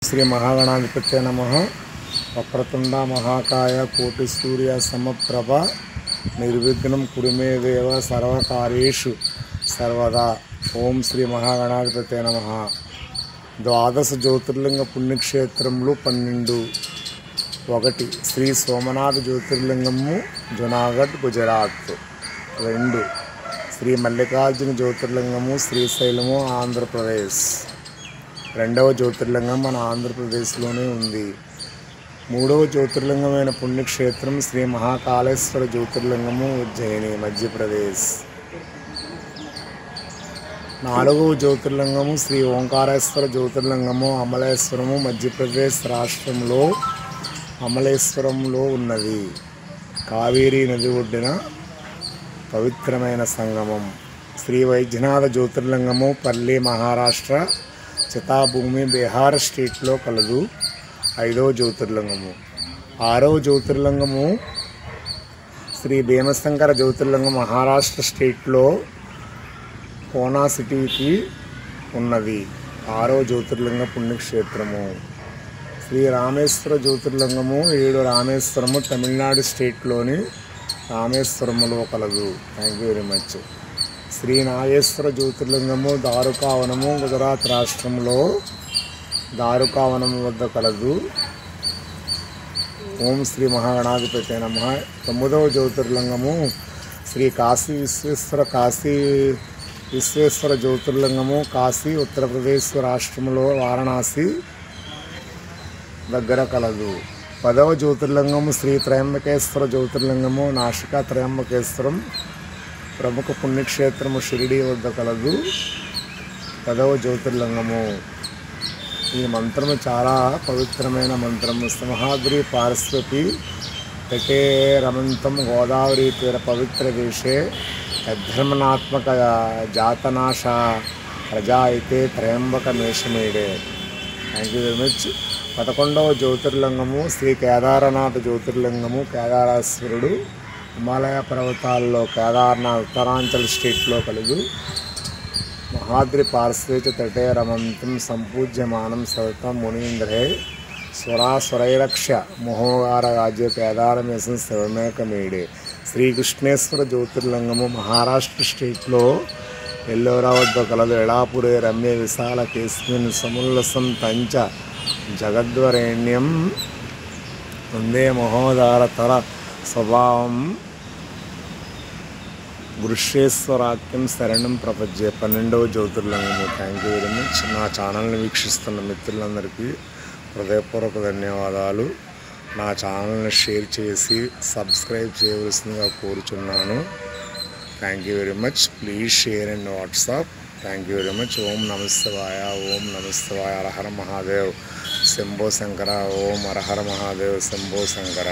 శ్రీ మహాగణాధిపత్య నమః. వక్రతుండ మహాకాయ కోటి సూర్య సమప్రభ నిర్విఘ్నం కురుమే దేవ సర్వకార్యేషు సర్వదా. ఓం శ్రీ మహాగణాధిపత్య నమః. ద్వాదశ జ్యోతిర్లింగ పుణ్యక్షేత్రములు 12. 1 శ్రీ సోమనాథ్ జ్యోతిర్లింగము జునాగఢ్ గుజరాత్. 2 శ్రీ మల్లికార్జున జ్యోతిర్లింగము శ్రీశైలము ఆంధ్రప్రదేశ్. 2వ జ్యోతిర్లింగం మన ఆంధ్రప్రదేశ్లోనే ఉంది. 3వ జ్యోతిర్లింగమైన పుణ్యక్షేత్రం శ్రీ మహాకాళేశ్వర జ్యోతిర్లింగము ఉజ్జయిని మధ్యప్రదేశ్. 4వ జ్యోతిర్లింగము శ్రీ ఓంకారేశ్వర జ్యోతిర్లింగము అమలేశ్వరము మధ్యప్రదేశ్ రాష్ట్రంలో అమలేశ్వరంలో ఉన్నది. కావేరీ నది ఒడ్డున పవిత్రమైన సంగమం. శ్రీ వైద్యనాథ జ్యోతిర్లింగము పల్లి మహారాష్ట్ర చితాభూమి బీహార్ స్టేట్లో కలదు. 5వ జ్యోతిర్లింగము. 6వ జ్యోతిర్లింగము శ్రీ భీమశంకర జ్యోతిర్లింగం మహారాష్ట్ర స్టేట్లో పూనా సిటీకి ఉన్నది. 6వ జ్యోతిర్లింగ పుణ్యక్షేత్రము. శ్రీ రామేశ్వర జ్యోతిర్లింగము 7 రామేశ్వరము తమిళనాడు స్టేట్లోని రామేశ్వరములో కలదు. Thank you very much. Shri Nageshwara జ్యోతిర్లింగము దారుకావనము గుజరాత్ రాష్ట్రంలో దారుకావనము వద్ద కలదు. ఓం శ్రీ మహాగణాధిపతి నమః. 9వ జ్యోతిర్లింగము శ్రీ కాశీ విశ్వేశ్వర జ్యోతిర్లింగము కాశీ ఉత్తరప్రదేశ్ రాష్ట్రంలో వారణాసి దగ్గర కలదు. 10వ జ్యోతిర్లింగము శ్రీ త్రయంబకేశ్వర జ్యోతిర్లింగము నాసికా త్రయంబకేశ్వరం ప్రముఖ పుణ్యక్షేత్రము షిరిడి వద్ద కలదు. 10వ జ్యోతిర్లింగము. ఈ మంత్రము చాలా పవిత్రమైన మంత్రము. సింహాద్రి పార్శ్వతి తటే రమంతం గోదావరి తీర పవిత్ర దేశే యద్ధర్మనాత్మక జాతనాశ ప్రజా అయితే త్రయంబక మేషమేడే. Thank you very much. 11వ జ్యోతిర్లింగము శ్రీ కేదారనాథ్ జ్యోతిర్లింగము కేదారేశ్వరుడు హిమాలయ పర్వతాల్లో కేదార్నాథ్ ఉత్తరాంచల్ స్టేట్లో కలదు. మహాద్రి పార్శ్వేచ తటే రమంతం సంపూజ్యమానం సతతం మునీంద్రే స్వరాస్వరైరక్ష్య మోహోగార రాజ్య కేదారమేసం శివమేకమేడే. శ్రీకృష్ణేశ్వర జ్యోతిర్లింగము మహారాష్ట్ర స్టేట్లో ఎల్లోరా వద్ద కలదు. ఎళాపురే రమ్య విశాల కేస్మిన్ సముల్లసం తంచ జగద్వరేణ్యం వందే మహోదారతర స్వభావం గృహేశ్వరాఖ్యం శరణం ప్రపంచే. 12వ జ్యోతిర్లింగము. Thank you very much. నా ఛానల్ని వీక్షిస్తున్న మిత్రులందరికీ హృదయపూర్వక ధన్యవాదాలు. నా ఛానల్ని షేర్ చేసి సబ్స్క్రైబ్ చేయవలసిందిగా కోరుచున్నాను. Thank you very much. Please share and WhatsApp. Thank you very much. ఓం నమస్తవాయ. ఓం నమస్తవాయ. హర హర మహాదేవ్ శంభో శంకర. ఓం హర హర మహాదేవ్ శంభో శంకర.